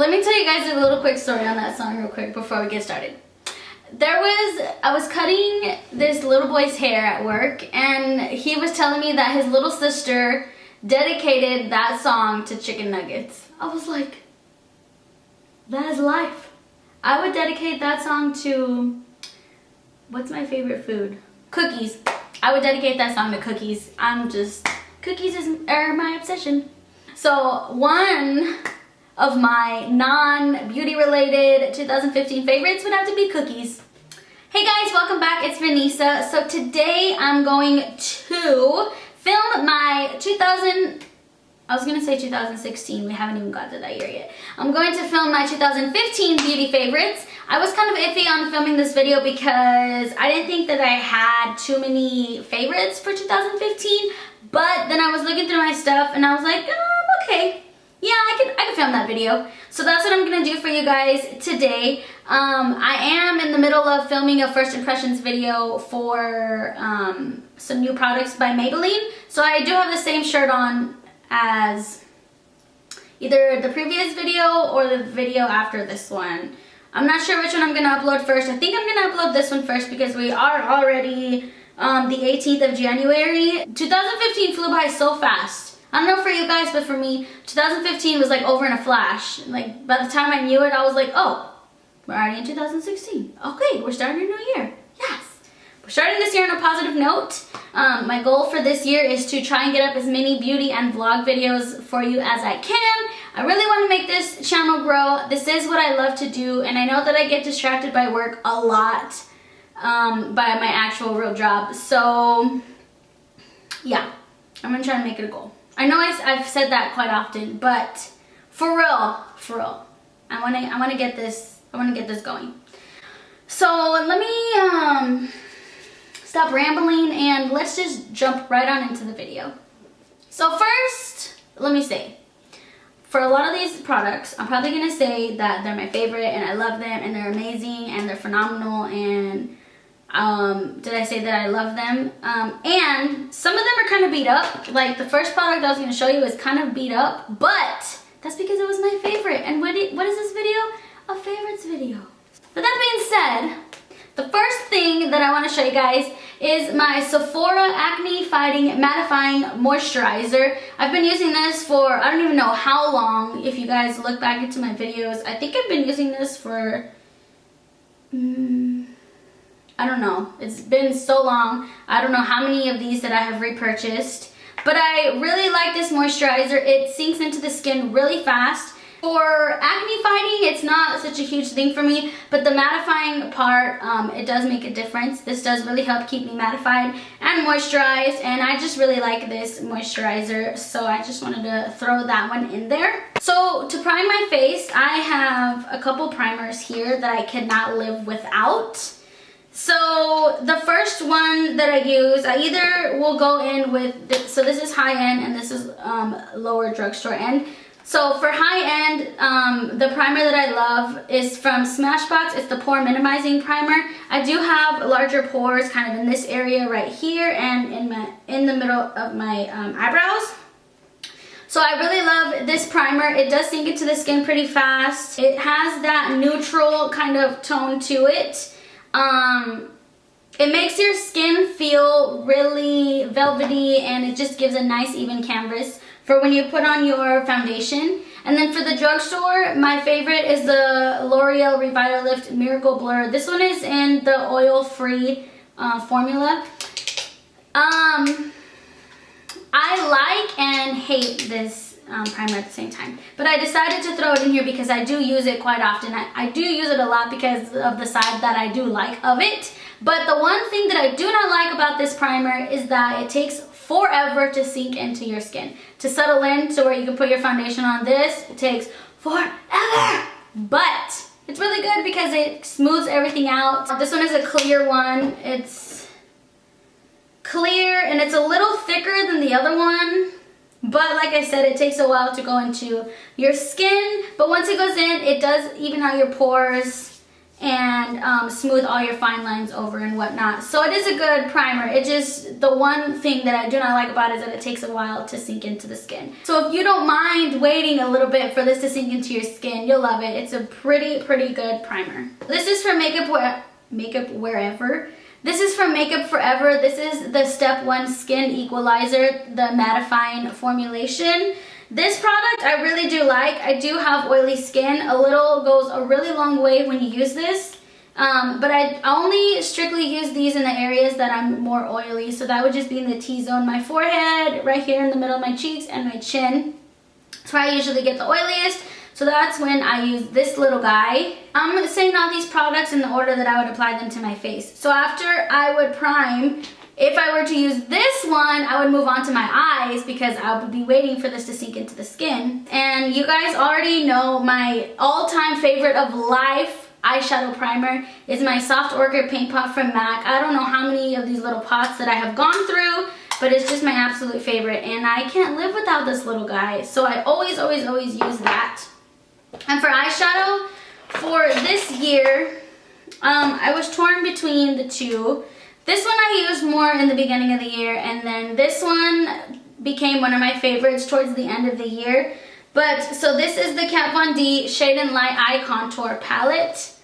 let me tell you guys a little quick story on that song real quick before we get started. I was cutting this little boy's hair at work, and he was telling me that his little sister dedicated that song to chicken nuggets. I was like, that is life. I would dedicate that song to, what's my favorite food? Cookies. I would dedicate that song to cookies. Cookies are my obsession. So one of my non-beauty related 2015 favorites would have to be cookies. Hey guys, welcome back. It's Venissa. So today I'm going to film my 2016. We haven't even got to that year yet. I'm going to film my 2015 beauty favorites. I was kind of iffy on filming this video because I didn't think that I had too many favorites for 2015, but then I was looking through my stuff and I was like, oh, okay. Yeah, I could film that video. So that's what I'm gonna do for you guys today. I am in the middle of filming a first impressions video for some new products by Maybelline. So I do have the same shirt on as either the previous video or the video after this one. I'm not sure which one I'm gonna upload first. I think I'm gonna upload this one first because we are already the 18th of January. 2015 flew by so fast. I don't know for you guys, but for me, 2015 was like over in a flash. Like by the time I knew it, I was like, oh, we're already in 2016. Okay, we're starting a new year. Yes. We're starting this year on a positive note. My goal for this year is to try and get up as many beauty and vlog videos for you as I can. I really want to make this channel grow. This is what I love to do, and I know that I get distracted by work a lot by my actual real job. So yeah, I'm gonna try and make it a goal. I know I've said that quite often, but for real, I want to get this going. So let me stop rambling and let's just jump right on into the video. So first, let me say, for a lot of these products, I'm probably gonna say that they're my favorite and I love them and they're amazing and they're phenomenal and did I say that I love them? And some of them are kind of beat up. Like the first product I was going to show you is kind of beat up, but that's because it was my favorite. And what is this video? A favorites video. But that being said, the first thing that I want to show you guys is my Sephora Acne Fighting Mattifying Moisturizer. I've been using this for I don't even know how long. If you guys look back into my videos, I think I've been using this for I don't know. It's been so long. I don't know how many of these that I have repurchased. But I really like this moisturizer. It sinks into the skin really fast. For acne fighting, it's not such a huge thing for me. But the mattifying part, it does make a difference. This does really help keep me mattified and moisturized. And I just really like this moisturizer. So I just wanted to throw that one in there. So to prime my face, I have a couple primers here that I cannot live without. So the first one that I use, I either will go in with, so this is high end and this is lower drugstore end. So for high end, the primer that I love is from Smashbox. It's the Pore Minimizing Primer. I do have larger pores kind of in this area right here and in the middle of my eyebrows. So I really love this primer. It does sink into the skin pretty fast. It has that neutral kind of tone to it. It makes your skin feel really velvety and it just gives a nice even canvas for when you put on your foundation. And then for the drugstore, my favorite is the L'Oreal Revitalift Miracle Blur. This one is in the oil-free formula. I like and hate this primer at the same time, but I decided to throw it in here because I do use it quite often. I do use it a lot because of the side that I do like of it. But the one thing that I do not like about this primer is that it takes forever to sink into your skin, to settle in to where you can put your foundation on. This it takes forever, but it's really good because it smooths everything out. This one is a clear one. It's clear and it's a little thicker than the other one. But like I said, it takes a while to go into your skin. But once it goes in, it does even out your pores. and smooth all your fine lines over and whatnot. So it is a good primer. It just, the one thing that I do not like about it is that it takes a while to sink into the skin. So if you don't mind waiting a little bit for this to sink into your skin, you'll love it. It's a pretty good primer. This is from Makeup Wherever. This is from Makeup Forever. This is the Step 1 Skin Equalizer, the mattifying formulation. This product I really do like. I do have oily skin. A little goes a really long way when you use this. But I only strictly use these in the areas that I'm more oily. So that would just be in the T-zone, my forehead, right here in the middle of my cheeks, and my chin. That's where I usually get the oiliest. So that's when I use this little guy. I'm saying all these products in the order that I would apply them to my face. So after I would prime, if I were to use this one, I would move on to my eyes because I would be waiting for this to sink into the skin. And you guys already know my all-time favorite of life eyeshadow primer is my Soft Orchid Paint Pot from MAC. I don't know how many of these little pots that I have gone through, but it's just my absolute favorite. And I can't live without this little guy. So I always use that. And for eyeshadow, for this year, I was torn between the two. This one I used more in the beginning of the year, and then this one became one of my favorites towards the end of the year. But, so this is the Kat Von D Shade and Light Eye Contour Palette.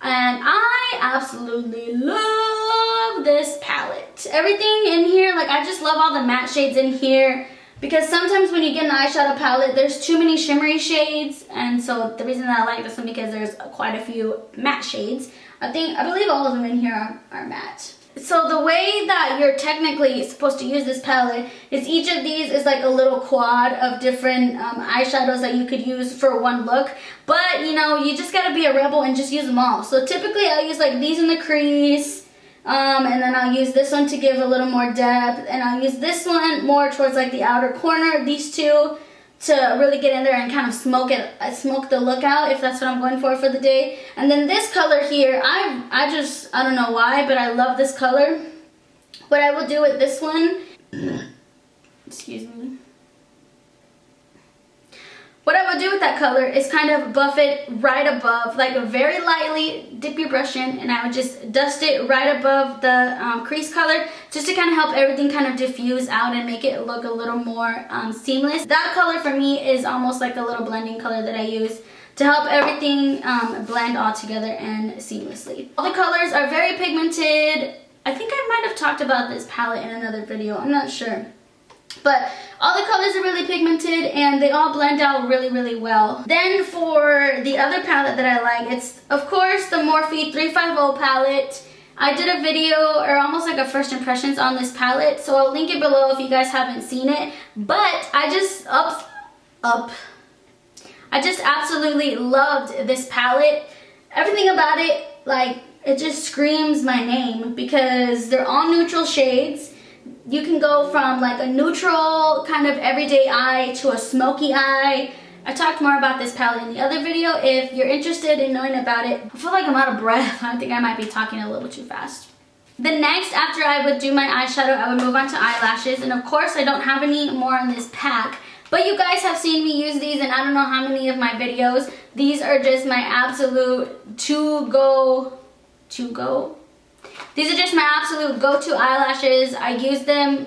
And I absolutely love this palette. Everything in here, like I just love all the matte shades in here. Because sometimes when you get an eyeshadow palette, there's too many shimmery shades. And so the reason that I like this one because there's quite a few matte shades. I believe all of them in here are matte. So the way that you're technically supposed to use this palette is each of these is like a little quad of different eyeshadows that you could use for one look. But, you know, you just gotta be a rebel and just use them all. So typically I'll use like these in the crease, and then I'll use this one to give a little more depth, and I'll use this one more towards like the outer corner, these two, to really get in there and kind of smoke the look out if that's what I'm going for the day. And then this color here, I don't know why, but I love this color. What I will do with this one, excuse me. What I would do with that color is kind of buff it right above, like very lightly dip your brush in, and I would just dust it right above the crease color just to kind of help everything kind of diffuse out and make it look a little more seamless. That color for me is almost like a little blending color that I use to help everything blend all together and seamlessly. All the colors are very pigmented. I think I might have talked about this palette in another video, I'm not sure. But all the colors are really pigmented and they all blend out really well. Then for the other palette that I like, it's of course the Morphe 350 palette. I did a video or almost like a first impressions on this palette, so I'll link it below if you guys haven't seen it. But I just absolutely loved this palette. Everything about it, like, it just screams my name because they're all neutral shades. You can go from like a neutral kind of everyday eye to a smoky eye. I talked more about this palette in the other video. If you're interested in knowing about it, I feel like I'm out of breath. I think I might be talking a little too fast. The next, after I would do my eyeshadow, I would move on to eyelashes. And of course, I don't have any more in this pack. But you guys have seen me use these in I don't know how many of my videos. These are just my absolute to-go. These are just my absolute go-to eyelashes. I use them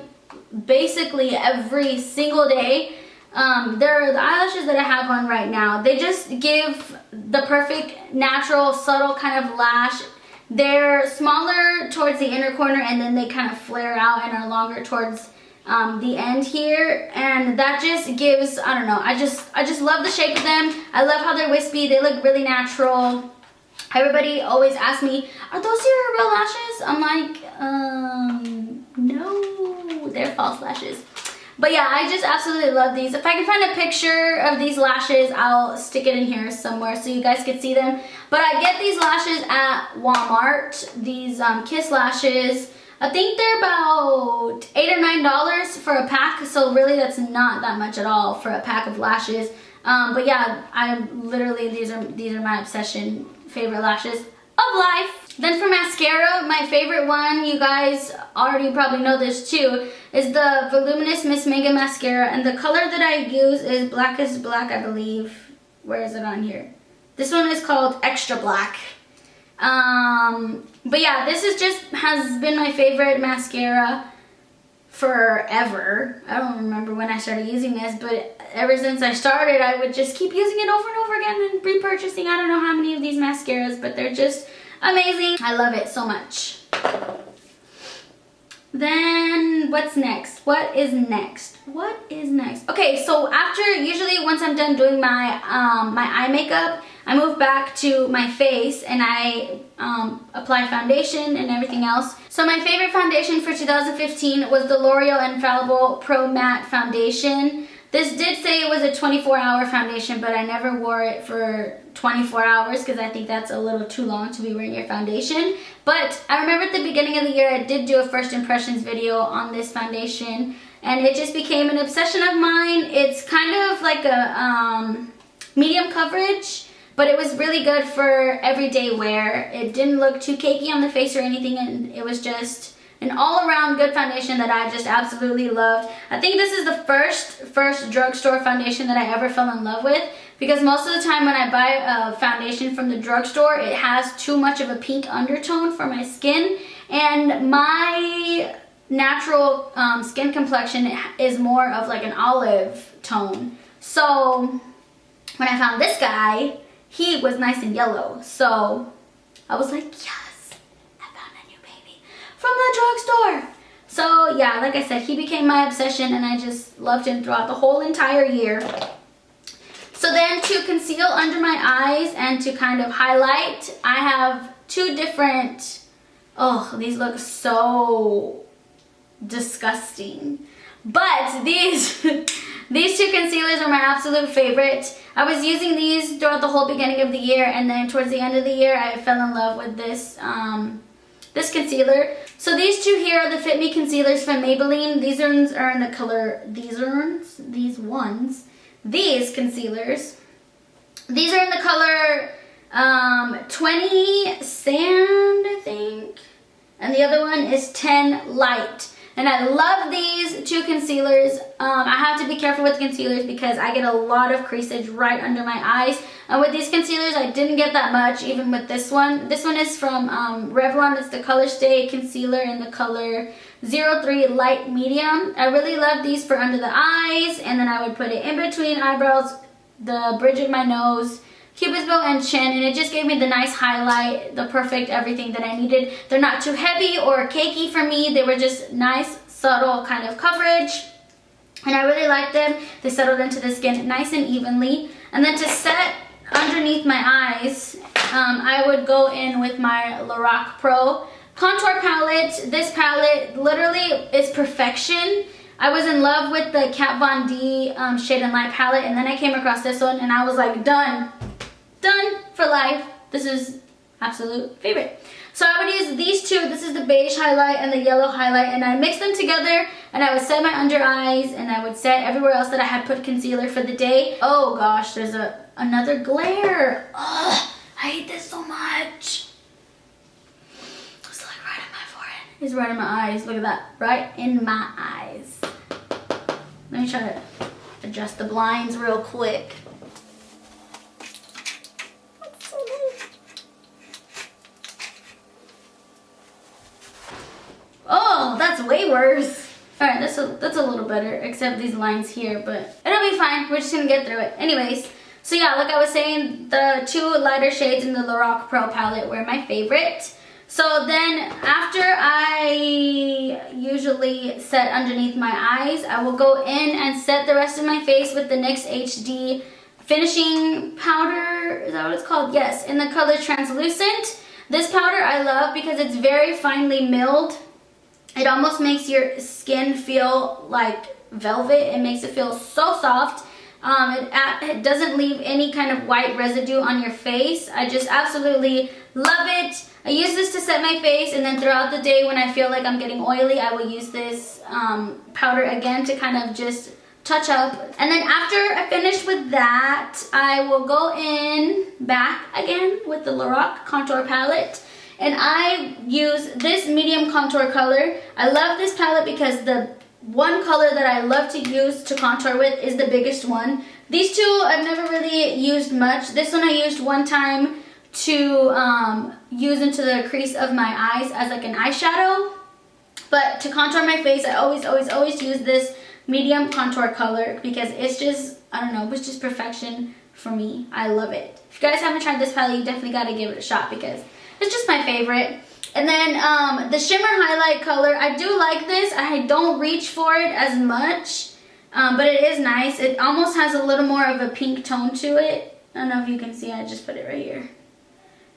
basically every single day. They're the eyelashes that I have on right now. They just give the perfect, natural, subtle kind of lash. They're smaller towards the inner corner and then they kind of flare out and are longer towards the end here. And that just gives, I don't know, I just love the shape of them. I love how they're wispy. They look really natural. Everybody always asks me, are those your real lashes? I'm like, no, they're false lashes. But yeah, I just absolutely love these. If I can find a picture of these lashes, I'll stick it in here somewhere so you guys can see them. But I get these lashes at Walmart, these Kiss lashes. I think they're about $8 or $9 for a pack, so really that's not that much at all for a pack of lashes. But yeah, these are my obsession, favorite lashes of life. Then for mascara, my favorite one, you guys already probably know this too, is the Voluminous Miss Mega Mascara. And the color that I use is Blackest Black, I believe. Where is it on here? This one is called Extra Black. But yeah, this is just has been my favorite mascara forever. I don't remember when I started using this, but ever since I started, I would just keep using it over and over again and repurchasing. I don't know how many of these mascaras, but they're just amazing. I love it so much. Then what's next? What is next? What is next? Okay, so after, usually once I'm done doing my my eye makeup, I move back to my face and I apply foundation and everything else. So my favorite foundation for 2015 was the L'Oreal Infallible Pro Matte Foundation. This did say it was a 24-hour foundation, but I never wore it for 24 hours because I think that's a little too long to be wearing your foundation. But I remember at the beginning of the year, I did do a first impressions video on this foundation, and it just became an obsession of mine. It's kind of like a medium coverage, but it was really good for everyday wear. It didn't look too cakey on the face or anything, and it was just an all-around good foundation that I just absolutely loved. I think this is the first drugstore foundation that I ever fell in love with, because most of the time when I buy a foundation from the drugstore, it has too much of a pink undertone for my skin, and my natural skin complexion is more of like an olive tone. So when I found this guy, he was nice and yellow, so I was like, yes, from the drugstore. So yeah, like I said, he became my obsession and I just loved him throughout the whole entire year. So then to conceal under my eyes and to kind of highlight, I have two different, oh, these look so disgusting. But these these two concealers are my absolute favorite. I was using these throughout the whole beginning of the year, and then towards the end of the year, I fell in love with this this concealer. So these two here are the Fit Me concealers from Maybelline. These ones are in the color, these concealers. These are in the color 20 Sand, I think. And the other one is 10 Light. And I love these two concealers. I have to be careful with concealers because I get a lot of creasage right under my eyes. And with these concealers, I didn't get that much, even with this one. This one is from Revlon. It's the Color Stay Concealer in the color 03 Light Medium. I really love these for under the eyes. And then I would put it in between eyebrows, the bridge of my nose, cupid's bow, and chin, and it just gave me the nice highlight, the perfect everything that I needed. They're not too heavy or cakey for me. They were just nice, subtle kind of coverage, and I really liked them. They settled into the skin nice and evenly. And then to set underneath my eyes, I would go in with my Lorac Pro contour palette. This palette literally is perfection. I was in love with the Kat Von D Shade and Light palette, and then I came across this one and I was like, done for life. This is absolute favorite. So I would use these two. This is the beige highlight and the yellow highlight, and I mix them together, and I would set my under eyes, and I would set everywhere else that I had put concealer for the day. Oh gosh, there's another glare. Ugh, I hate this so much. It's like right in my forehead. It's right in my eyes. Look at that. Right in my eyes. Let me try to adjust the blinds real quick. Oh, that's way worse. All right, that's a little better, except these lines here, but it'll be fine. We're just gonna get through it. Anyways, so yeah, like I was saying, the two lighter shades in the Lorac Pro palette were my favorite. So then after I usually set underneath my eyes, I will go in and set the rest of my face with the NYX HD finishing powder. Is that what it's called? Yes, in the color Translucent. This powder I love because it's very finely milled. It almost makes your skin feel like velvet. It makes it feel so soft. It doesn't leave any kind of white residue on your face. I just absolutely love it. I use this to set my face, and then throughout the day when I feel like I'm getting oily, I will use this powder again to kind of just touch up. And then after I finish with that, I will go in back again with the Lorac Contour Palette. And I use this medium contour color. I love this palette because the one color that I love to use to contour with is the biggest one. These two I've never really used much. This one I used one time to use into the crease of my eyes as like an eyeshadow. But to contour my face, I always use this medium contour color because it's just, I don't know, it's just perfection for me. I love it. If you guys haven't tried this palette, you definitely got to give it a shot because it's just my favorite. And then the shimmer highlight color, I do like this. I don't reach for it as much, but it is nice. It almost has a little more of a pink tone to it. I don't know if you can see, I just put it right here.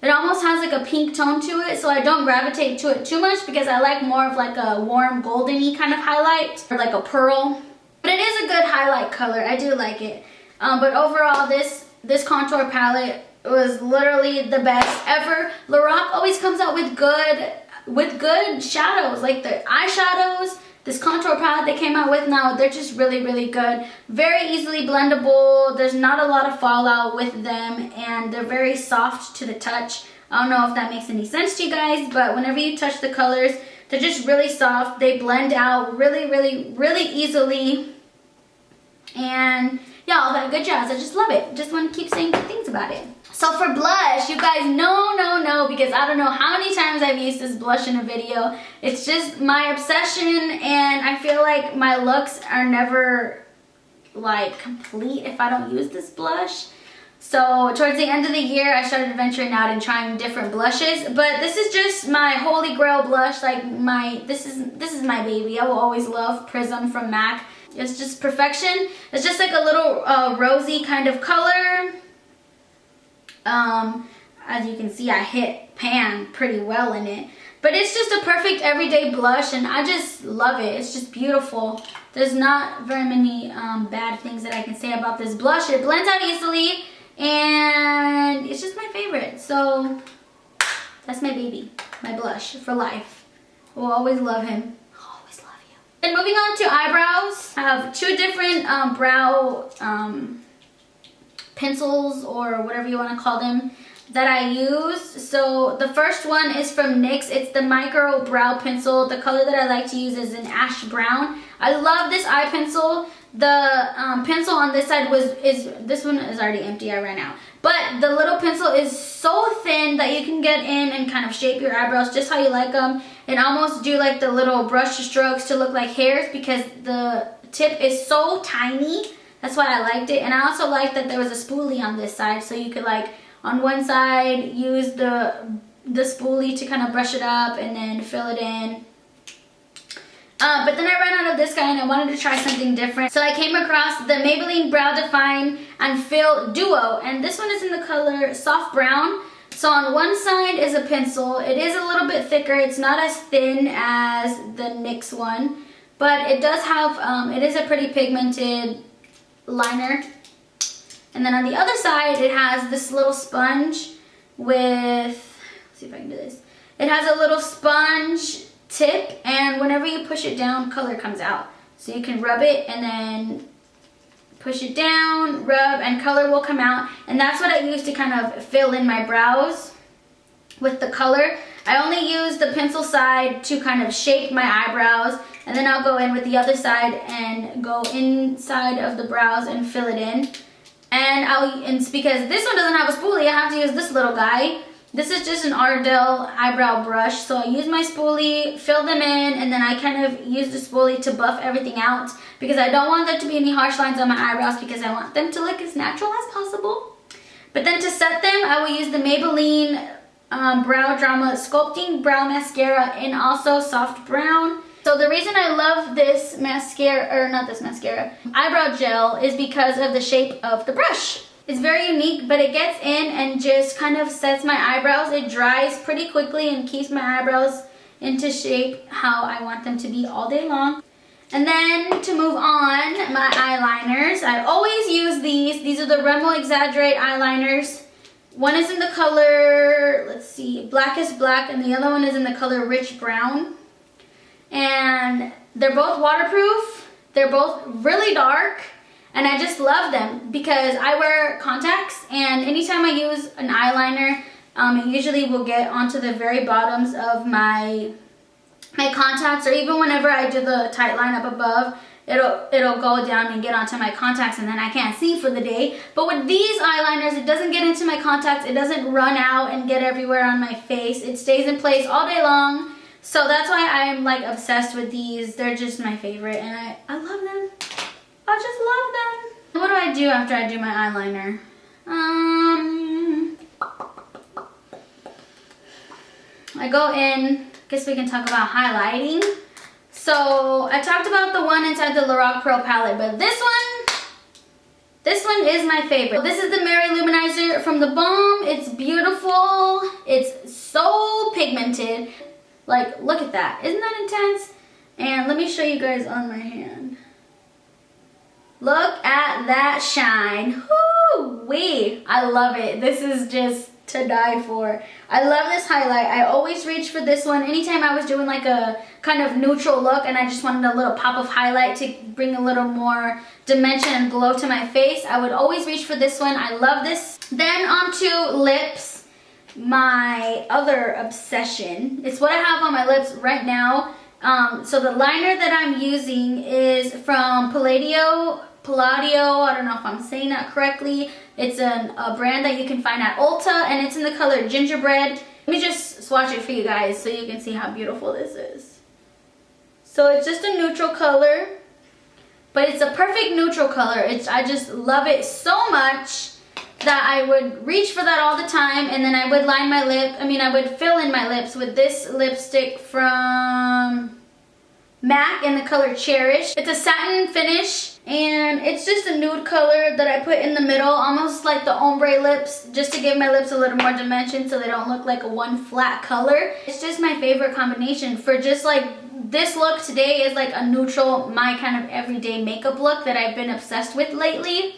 It almost has like a pink tone to it, so I don't gravitate to it too much because I like more of like a warm golden-y kind of highlight, or like a pearl. But it is a good highlight color. I do like it. But overall, this contour palette was literally the best ever. Lorac always comes out with good shadows, like the eyeshadows. This contour palette they came out with now, they're just really good. Very easily blendable. There's not a lot of fallout with them, and they're very soft to the touch. I don't know if that makes any sense to you guys, but whenever you touch the colors, they're just really soft. They blend out really easily. And yeah, all that good jazz. I just love it. Just want to keep saying good things about it. So for blush, you guys no, because I don't know how many times I've used this blush in a video. It's just my obsession, and I feel like my looks are never like complete if I don't use this blush. So towards the end of the year, I started venturing out and trying different blushes, but this is just my holy grail blush. Like this is my baby. I will always love Prism from MAC. It's just perfection. It's just like a little rosy kind of color. As you can see, I hit pan pretty well in it, but it's just a perfect everyday blush, and I just love it. It's just beautiful. There's not very many bad things that I can say about this blush. It blends out easily, and it's just my favorite. So that's my baby, my blush for life. We'll always love him. I'll always love you. And moving on to eyebrows, I have two different brow pencils, or whatever you want to call them, that I use. So the first one is from NYX. It's the micro brow pencil. The color that I like to use is an ash brown. I love this eye pencil. The pencil on this side this one is already empty, I ran out. But the little pencil is so thin that you can get in and kind of shape your eyebrows just how you like them, and almost do like the little brush strokes to look like hairs because the tip is so tiny. That's why I liked it. And I also liked that there was a spoolie on this side, so you could like on one side use the spoolie to kind of brush it up and then fill it in. But then I ran out of this guy and I wanted to try something different. So I came across the Maybelline Brow Define and Fill Duo, and this one is in the color Soft Brown. So on one side is a pencil. It is a little bit thicker. It's not as thin as the NYX one, but it does have, it is a pretty pigmented liner. And then on the other side it has this little sponge with, let's see if I can do this. It has a little sponge tip, and whenever you push it down, color comes out. So you can rub it and then push it down, rub, and color will come out. And that's what I use to kind of fill in my brows with the color. I only use the pencil side to kind of shape my eyebrows, and then I'll go in with the other side and go inside of the brows and fill it in. And it's because this one doesn't have a spoolie, I have to use this little guy. This is just an Ardell eyebrow brush, so I use my spoolie, fill them in, and then I kind of use the spoolie to buff everything out because I don't want there to be any harsh lines on my eyebrows because I want them to look as natural as possible. But then to set them, I will use the Maybelline Brow Drama Sculpting Brow Mascara in also Soft Brown. So the reason I love this mascara, or not this mascara, eyebrow gel is because of the shape of the brush. It's very unique, but it gets in and just kind of sets my eyebrows. It dries pretty quickly and keeps my eyebrows into shape how I want them to be all day long. And then to move on, my eyeliners. I always use these. These are the Rimmel Exaggerate eyeliners. One is in the color, let's see, Blackest Black, and the other one is in the color Rich Brown. And they're both waterproof. They're both really dark. And I just love them because I wear contacts, and anytime I use an eyeliner, it usually will get onto the very bottoms of my contacts, or even whenever I do the tight line up above, it'll go down and get onto my contacts, and then I can't see for the day. But with these eyeliners, it doesn't get into my contacts. It doesn't run out and get everywhere on my face. It stays in place all day long. So that's why I'm like obsessed with these. They're just my favorite, and I love them. I just love them. What do I do after I do my eyeliner? I go in, guess we can talk about highlighting. So I talked about the one inside the Lorac Pro palette, but this one is my favorite. This is the Mary Luminizer from the Balm. It's beautiful. It's so pigmented. Like, look at that. Isn't that intense? And let me show you guys on my hand. Look at that shine. Woo-wee. I love it. This is just to die for. I love this highlight. I always reach for this one. Anytime I was doing like a kind of neutral look and I just wanted a little pop of highlight to bring a little more dimension and glow to my face, I would always reach for this one. I love this. Then onto lips. My other obsession. It's what I have on my lips right now. So the liner that I'm using is from Palladio, I don't know if I'm saying that correctly. It's a brand that you can find at Ulta, and it's in the color Gingerbread. Let me just swatch it for you guys so you can see how beautiful this is. So it's just a neutral color, but it's a perfect neutral color. I just love it so much that I would reach for that all the time, and then I would line my lip. I would fill in my lips with this lipstick from MAC in the color Cherish. It's a satin finish, and it's just a nude color that I put in the middle, almost like the ombre lips, just to give my lips a little more dimension so they don't look like a one flat color. It's just my favorite combination for just like this look today is like a neutral, my kind of everyday makeup look that I've been obsessed with lately.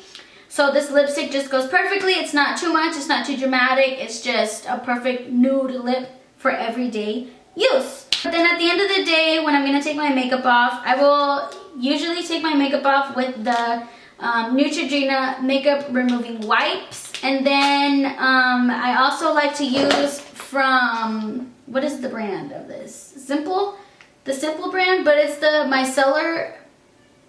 So this lipstick just goes perfectly. It's not too much, it's not too dramatic. It's just a perfect nude lip for everyday use. But then at the end of the day, when I'm gonna take my makeup off, I will usually take my makeup off with the Neutrogena makeup removing wipes. And then I also like to use from, what is the brand of this? Simple? The Simple brand, but it's the micellar,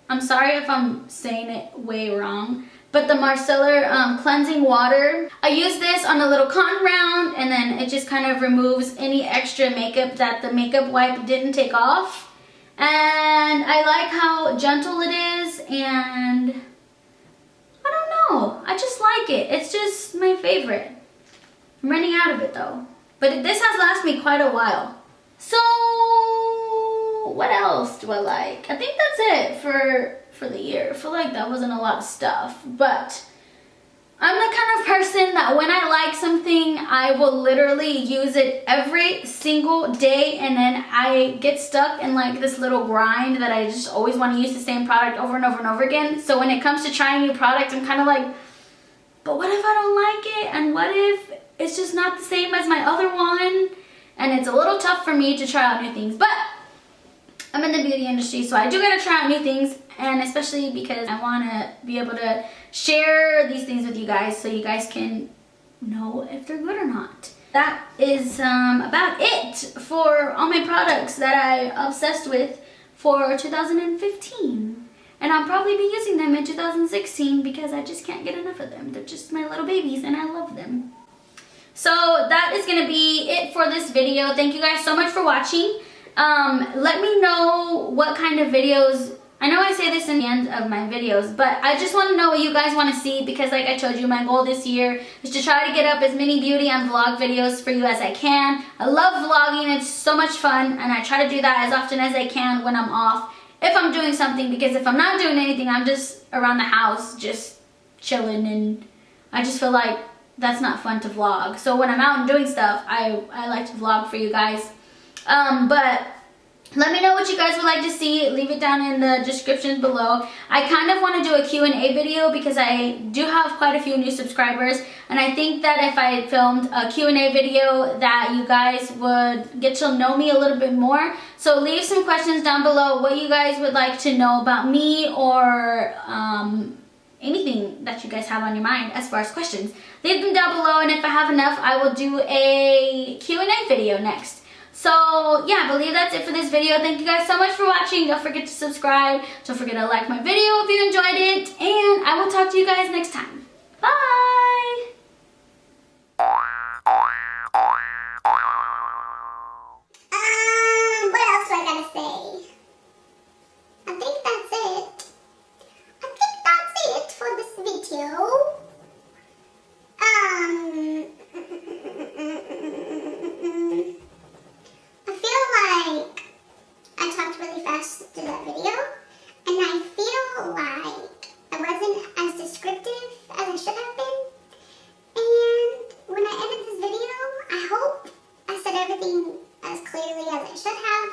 I'm sorry if I'm saying it way wrong, but the micellar cleansing water. I use this on a little cotton round, and then it just kind of removes any extra makeup that the makeup wipe didn't take off. And I like how gentle it is, and I don't know, I just like it. It's just my favorite. I'm running out of it though, but this has lasted me quite a while. So what else do I like? I think that's it for the year. I feel like that wasn't a lot of stuff, but I'm the kind of person that when I like something, I will literally use it every single day, and then I get stuck in like this little grind that I just always want to use the same product over and over and over again. So when it comes to trying new products, I'm kind of like, but what if I don't like it? And what if it's just not the same as my other one? And it's a little tough for me to try out new things, but I'm in the beauty industry, so I do gotta try out new things, and especially because I wanna be able to share these things with you guys so you guys can know if they're good or not. That is about it for all my products that I obsessed with for 2015. And I'll probably be using them in 2016 because I just can't get enough of them. They're just my little babies and I love them. So that is gonna be it for this video. Thank you guys so much for watching. Let me know what kind of videos, I know I say this in the end of my videos, but I just want to know what you guys want to see, because like I told you, my goal this year is to try to get up as many beauty and vlog videos for you as I can. I love vlogging, it's so much fun, and I try to do that as often as I can when I'm off, if I'm doing something, because if I'm not doing anything, I'm just around the house just chilling, and I just feel like that's not fun to vlog. So when I'm out and doing stuff, I like to vlog for you guys. But let me know what you guys would like to see. Leave it down in the descriptions below. I kind of want to do a Q&A video because I do have quite a few new subscribers, and I think that if I filmed a Q&A video that you guys would get to know me a little bit more. So leave some questions down below what you guys would like to know about me, or anything that you guys have on your mind as far as questions. Leave them down below, and if I have enough, I will do a Q&A video next. So yeah, I believe that's it for this video. Thank you guys so much for watching. Don't forget to subscribe. Don't forget to like my video if you enjoyed it. And I will talk to you guys next time. Bye! What else do I gotta say? I think that's it. I think that's it for this video. I feel like I talked really fast through that video, and I feel like I wasn't as descriptive as I should have been. And when I ended this video, I hope I said everything as clearly as I should have.